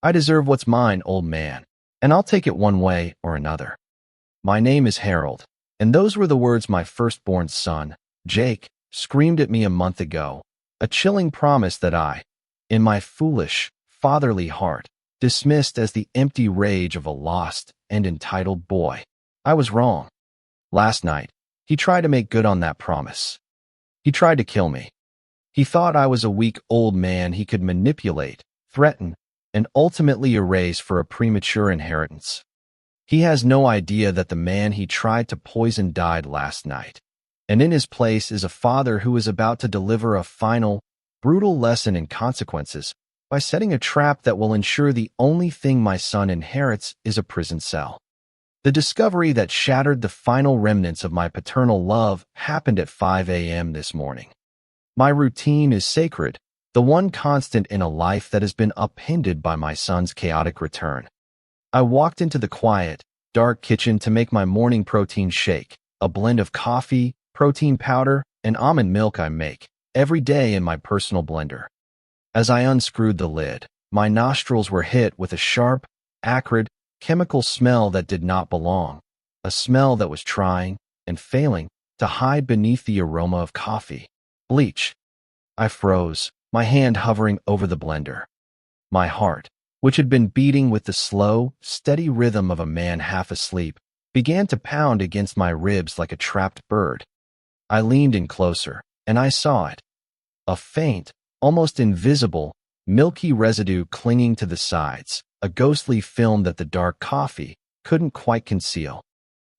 I deserve what's mine, old man, and I'll take it one way or another. My name is Harold, and those were the words my firstborn son, Jake, screamed at me a month ago, a chilling promise that I, in my foolish, fatherly heart, dismissed as the empty rage of a lost and entitled boy. I was wrong. Last night, he tried to make good on that promise. He tried to kill me. He thought I was a weak old man he could manipulate, threaten, and ultimately erase for a premature inheritance. He has no idea that the man he tried to poison died last night, and in his place is a father who is about to deliver a final, brutal lesson in consequences by setting a trap that will ensure the only thing my son inherits is a prison cell. The discovery that shattered the final remnants of my paternal love happened at 5 a.m. this morning. My routine is sacred, the one constant in a life that has been upended by my son's chaotic return. I walked into the quiet, dark kitchen to make my morning protein shake, a blend of coffee, protein powder, and almond milk I make every day in my personal blender. As I unscrewed the lid, my nostrils were hit with a sharp, acrid, chemical smell that did not belong, a smell that was trying and failing to hide beneath the aroma of coffee. Bleach. I froze, my hand hovering over the blender. My heart, which had been beating with the slow, steady rhythm of a man half asleep, began to pound against my ribs like a trapped bird. I leaned in closer, and I saw it. A faint, almost invisible, milky residue clinging to the sides, a ghostly film that the dark coffee couldn't quite conceal.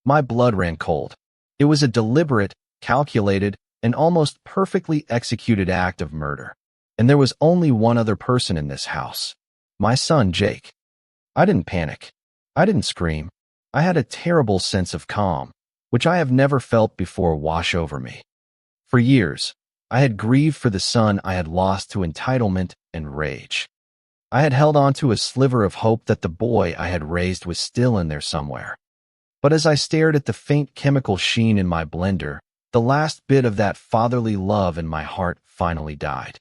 My blood ran cold. It was a deliberate, calculated, and almost perfectly executed act of murder. And there was only one other person in this house. My son, Jake. I didn't panic. I didn't scream. I had a terrible sense of calm, which I have never felt before, wash over me. For years, I had grieved for the son I had lost to entitlement and rage. I had held on to a sliver of hope that the boy I had raised was still in there somewhere. But as I stared at the faint chemical sheen in my blender, the last bit of that fatherly love in my heart finally died.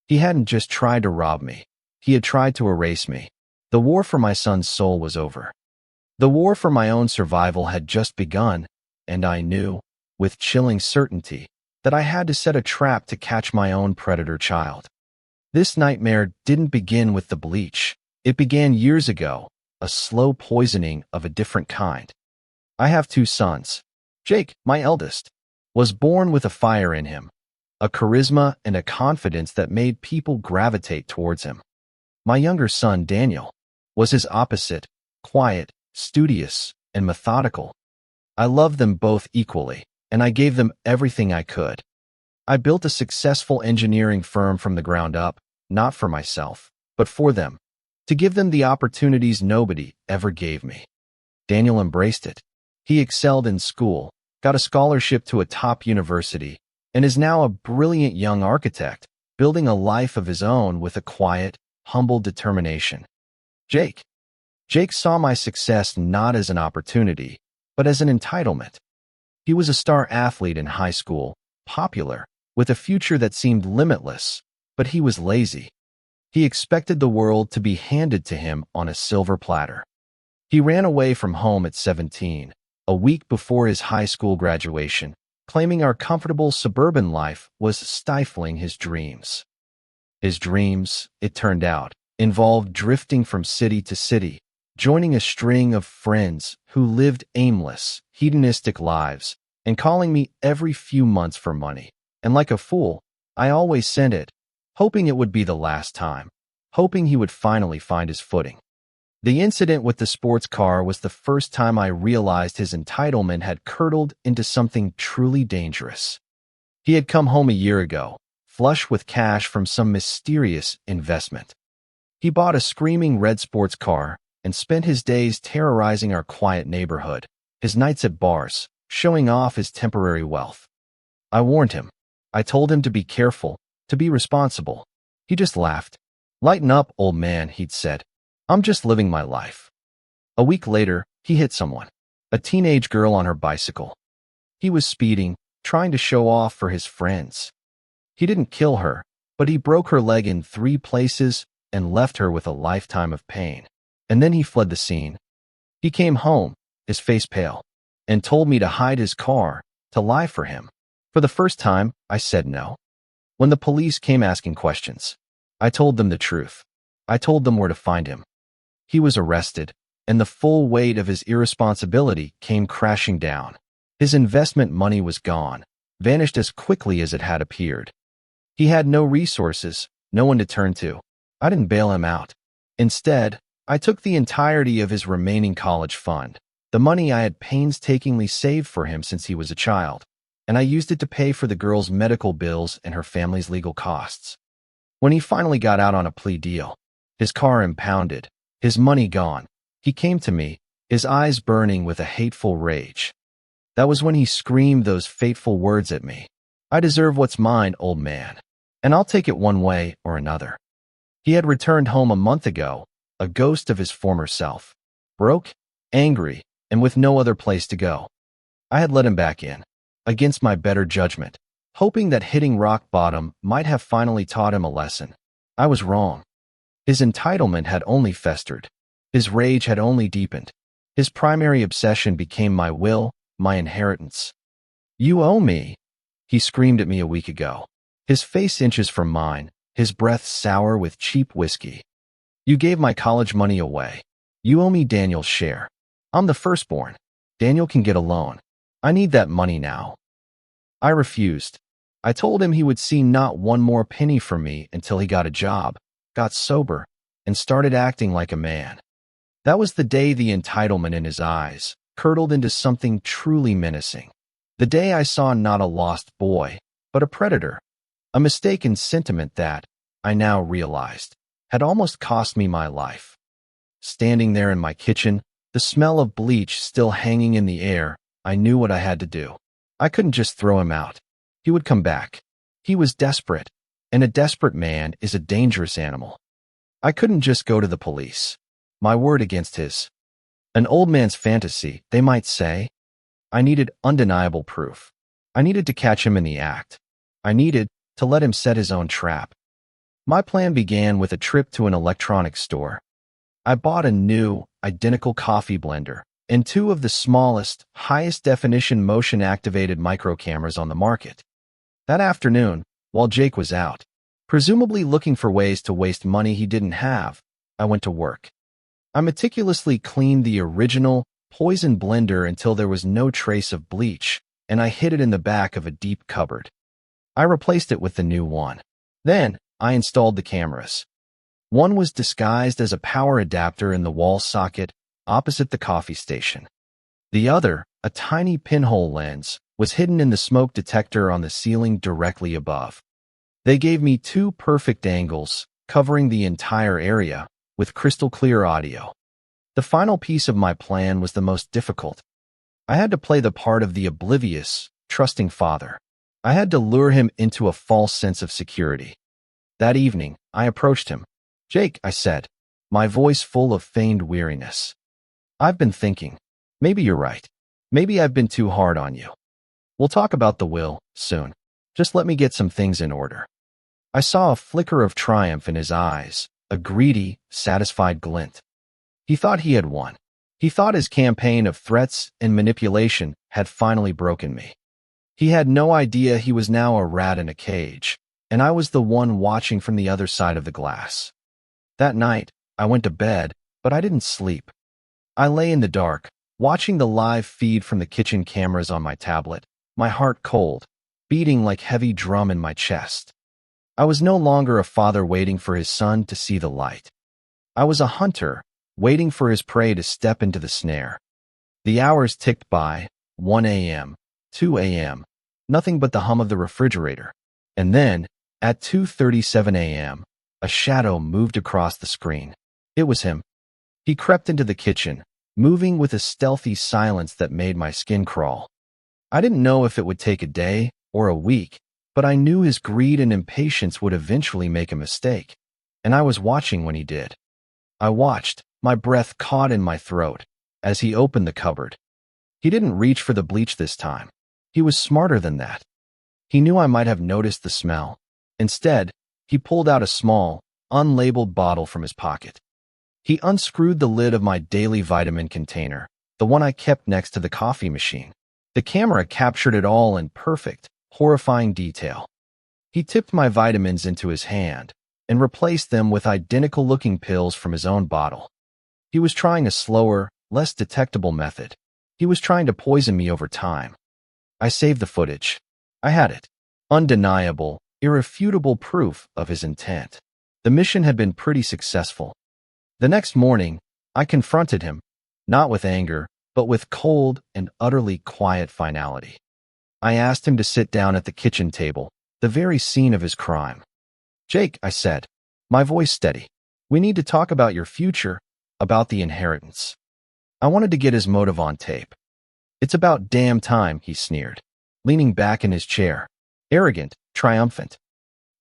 He hadn't just tried to rob me. He had tried to erase me. The war for my son's soul was over. The war for my own survival had just begun, and I knew, with chilling certainty, that I had to set a trap to catch my own predator child. This nightmare didn't begin with the bleach. It began years ago, a slow poisoning of a different kind. I have two sons. Jake, my eldest, was born with a fire in him, a charisma and a confidence that made people gravitate towards him. My younger son, Daniel, was his opposite, quiet, studious, and methodical. I loved them both equally, and I gave them everything I could. I built a successful engineering firm from the ground up, not for myself, but for them, to give them the opportunities nobody ever gave me. Daniel embraced it. He excelled in school, got a scholarship to a top university, and is now a brilliant young architect, building a life of his own with a quiet, humble determination. Jake saw my success not as an opportunity, but as an entitlement. He was a star athlete in high school, popular, with a future that seemed limitless, but he was lazy. He expected the world to be handed to him on a silver platter. He ran away from home at 17, a week before his high school graduation, claiming our comfortable suburban life was stifling his dreams. His dreams, it turned out, involved drifting from city to city, joining a string of friends who lived aimless, hedonistic lives, and calling me every few months for money. And like a fool, I always sent it, hoping it would be the last time, hoping he would finally find his footing. The incident with the sports car was the first time I realized his entitlement had curdled into something truly dangerous. He had come home a year ago, flush with cash from some mysterious investment. He bought a screaming red sports car and spent his days terrorizing our quiet neighborhood, his nights at bars, showing off his temporary wealth. I warned him. I told him to be careful, to be responsible. He just laughed. "Lighten up, old man," he'd said. "I'm just living my life." A week later, he hit someone, a teenage girl on her bicycle. He was speeding, trying to show off for his friends. He didn't kill her, but he broke her leg in 3 places, and left her with a lifetime of pain. And then he fled the scene. He came home, his face pale, and told me to hide his car, to lie for him. For the first time, I said no. When the police came asking questions, I told them the truth. I told them where to find him. He was arrested, and the full weight of his irresponsibility came crashing down. His investment money was gone, vanished as quickly as it had appeared. He had no resources, no one to turn to. I didn't bail him out. Instead, I took the entirety of his remaining college fund, the money I had painstakingly saved for him since he was a child, and I used it to pay for the girl's medical bills and her family's legal costs. When he finally got out on a plea deal, his car impounded, his money gone, he came to me, his eyes burning with a hateful rage. That was when he screamed those fateful words at me. "I deserve what's mine, old man, and I'll take it one way or another." He had returned home a month ago, a ghost of his former self, broke, angry, and with no other place to go. I had let him back in, against my better judgment, hoping that hitting rock bottom might have finally taught him a lesson. I was wrong. His entitlement had only festered. His rage had only deepened. His primary obsession became my will, my inheritance. "You owe me," he screamed at me a week ago, his face inches from mine, his breath sour with cheap whiskey. "You gave my college money away. You owe me Daniel's share. I'm the firstborn. Daniel can get a loan. I need that money now." I refused. I told him he would see not one more penny from me until he got a job, got sober, and started acting like a man. That was the day the entitlement in his eyes curdled into something truly menacing. The day I saw not a lost boy, but a predator. A mistaken sentiment that, I now realized, had almost cost me my life. Standing there in my kitchen, the smell of bleach still hanging in the air, I knew what I had to do. I couldn't just throw him out. He would come back. He was desperate, and a desperate man is a dangerous animal. I couldn't just go to the police. My word against his. An old man's fantasy, they might say. I needed undeniable proof. I needed to catch him in the act. I needed to let him set his own trap. My plan began with a trip to an electronics store. I bought a new, identical coffee blender and two of the smallest, highest-definition motion-activated micro-cameras on the market. That afternoon, while Jake was out, presumably looking for ways to waste money he didn't have, I went to work. I meticulously cleaned the original, poison blender until there was no trace of bleach, and I hid it in the back of a deep cupboard. I replaced it with the new one. Then, I installed the cameras. One was disguised as a power adapter in the wall socket opposite the coffee station. The other, a tiny pinhole lens, was hidden in the smoke detector on the ceiling directly above. They gave me two perfect angles, covering the entire area, with crystal clear audio. The final piece of my plan was the most difficult. I had to play the part of the oblivious, trusting father. I had to lure him into a false sense of security. That evening, I approached him. "Jake," I said, my voice full of feigned weariness. "I've been thinking. Maybe you're right. Maybe I've been too hard on you. We'll talk about the will, soon. Just let me get some things in order." I saw a flicker of triumph in his eyes, a greedy, satisfied glint. He thought he had won. He thought his campaign of threats and manipulation had finally broken me. He had no idea he was now a rat in a cage, and I was the one watching from the other side of the glass. That night, I went to bed, but I didn't sleep. I lay in the dark, watching the live feed from the kitchen cameras on my tablet, my heart cold, beating like heavy drum in my chest. I was no longer a father waiting for his son to see the light. I was a hunter, waiting for his prey to step into the snare. The hours ticked by, 1 a.m., 2 a.m., nothing but the hum of the refrigerator. And then, at 2:37 a.m., a shadow moved across the screen. It was him. He crept into the kitchen, moving with a stealthy silence that made my skin crawl. I didn't know if it would take a day or a week, but I knew his greed and impatience would eventually make a mistake, and I was watching when he did. I watched, my breath caught in my throat, as he opened the cupboard. He didn't reach for the bleach this time. He was smarter than that. He knew I might have noticed the smell. Instead, he pulled out a small, unlabeled bottle from his pocket. He unscrewed the lid of my daily vitamin container, the one I kept next to the coffee machine. The camera captured it all in perfect, horrifying detail. He tipped my vitamins into his hand and replaced them with identical-looking pills from his own bottle. He was trying a slower, less detectable method. He was trying to poison me over time. I saved the footage. I had it. Undeniable, irrefutable proof of his intent. The mission had been pretty successful. The next morning, I confronted him, not with anger, but with cold and utterly quiet finality. I asked him to sit down at the kitchen table, the very scene of his crime. "Jake," I said, my voice steady, "we need to talk about your future, about the inheritance." I wanted to get his motive on tape. "It's about damn time," he sneered, leaning back in his chair, arrogant, triumphant.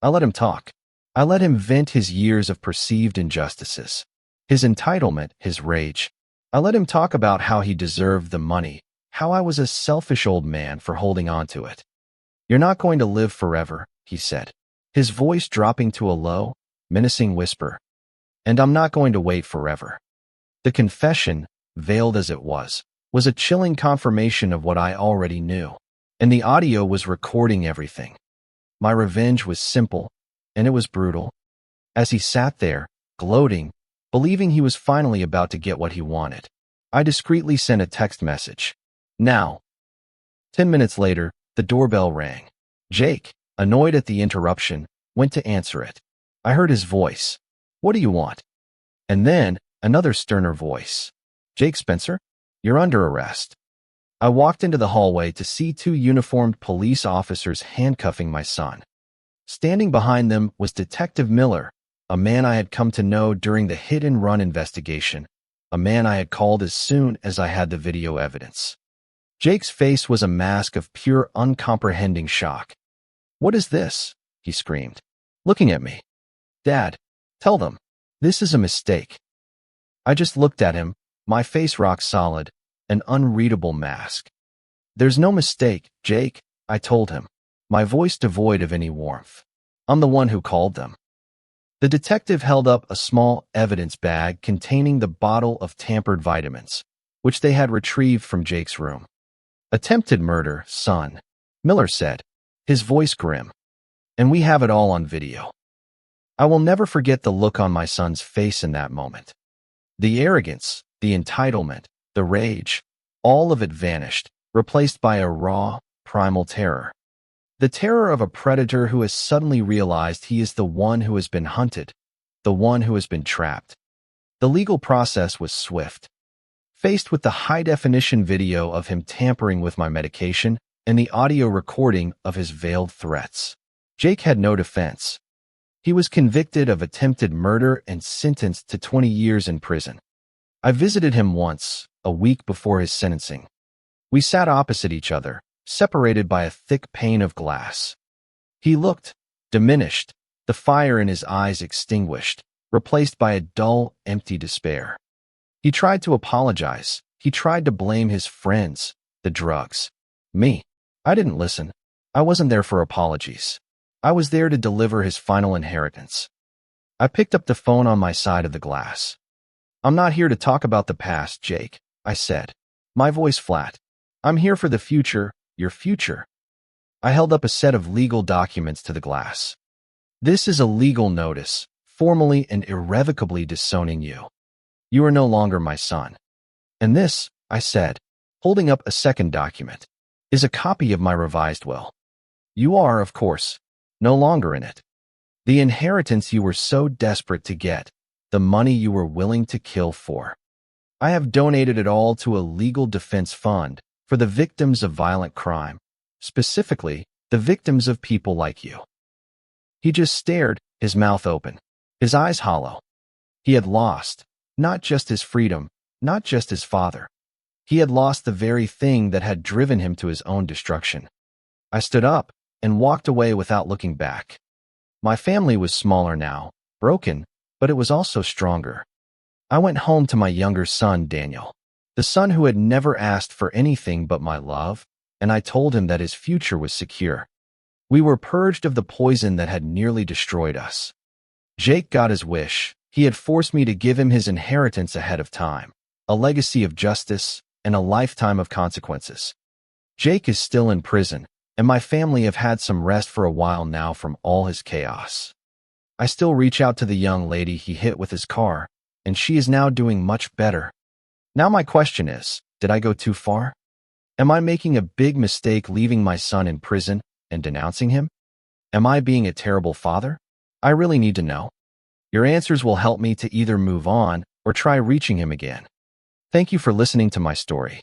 I let him talk. I let him vent his years of perceived injustices, his entitlement, his rage. I let him talk about how he deserved the money, how I was a selfish old man for holding on to it. "You're not going to live forever," he said, his voice dropping to a low, menacing whisper. "And I'm not going to wait forever." The confession, veiled as it was a chilling confirmation of what I already knew, and the audio was recording everything. My revenge was simple, and it was brutal. As he sat there, gloating, believing he was finally about to get what he wanted, I discreetly sent a text message. "Now." 10 minutes later, the doorbell rang. Jake, annoyed at the interruption, went to answer it. I heard his voice. "What do you want?" And then, another sterner voice. "Jake Spencer, you're under arrest." I walked into the hallway to see 2 uniformed police officers handcuffing my son. Standing behind them was Detective Miller, a man I had come to know during the hit-and-run investigation, a man I had called as soon as I had the video evidence. Jake's face was a mask of pure, uncomprehending shock. "What is this?" he screamed, looking at me. "Dad, tell them. This is a mistake." I just looked at him, my face rock solid, an unreadable mask. "There's no mistake, Jake," I told him, my voice devoid of any warmth. "I'm the one who called them." The detective held up a small evidence bag containing the bottle of tampered vitamins, which they had retrieved from Jake's room. "Attempted murder, son," Miller said, his voice grim. "And we have it all on video." I will never forget the look on my son's face in that moment. The arrogance, the entitlement, the rage, all of it vanished, replaced by a raw, primal terror. The terror of a predator who has suddenly realized he is the one who has been hunted, the one who has been trapped. The legal process was swift. Faced with the high-definition video of him tampering with my medication and the audio recording of his veiled threats, Jake had no defense. He was convicted of attempted murder and sentenced to 20 years in prison. I visited him once, a week before his sentencing. We sat opposite each other, separated by a thick pane of glass. He looked diminished, the fire in his eyes extinguished, replaced by a dull, empty despair. He tried to apologize. He tried to blame his friends, the drugs. Me. I didn't listen. I wasn't there for apologies. I was there to deliver his final inheritance. I picked up the phone on my side of the glass. "I'm not here to talk about the past, Jake," I said, my voice flat. "I'm here for the future, your future." I held up a set of legal documents to the glass. "This is a legal notice, formally and irrevocably disowning you. You are no longer my son. And this," I said, holding up a second document, "is a copy of my revised will. You are, of course, no longer in it. The inheritance you were so desperate to get, the money you were willing to kill for. I have donated it all to a legal defense fund for the victims of violent crime, specifically the victims of people like you." He just stared, his mouth open, his eyes hollow. He had lost, not just his freedom, not just his father. He had lost the very thing that had driven him to his own destruction. I stood up and walked away without looking back. My family was smaller now, broken, but it was also stronger. I went home to my younger son, Daniel, the son who had never asked for anything but my love, and I told him that his future was secure. We were purged of the poison that had nearly destroyed us. Jake got his wish. He had forced me to give him his inheritance ahead of time, a legacy of justice and a lifetime of consequences. Jake is still in prison, and my family have had some rest for a while now from all his chaos. I still reach out to the young lady he hit with his car, and she is now doing much better. Now my question is, did I go too far? Am I making a big mistake leaving my son in prison and denouncing him? Am I being a terrible father? I really need to know. Your answers will help me to either move on or try reaching him again. Thank you for listening to my story.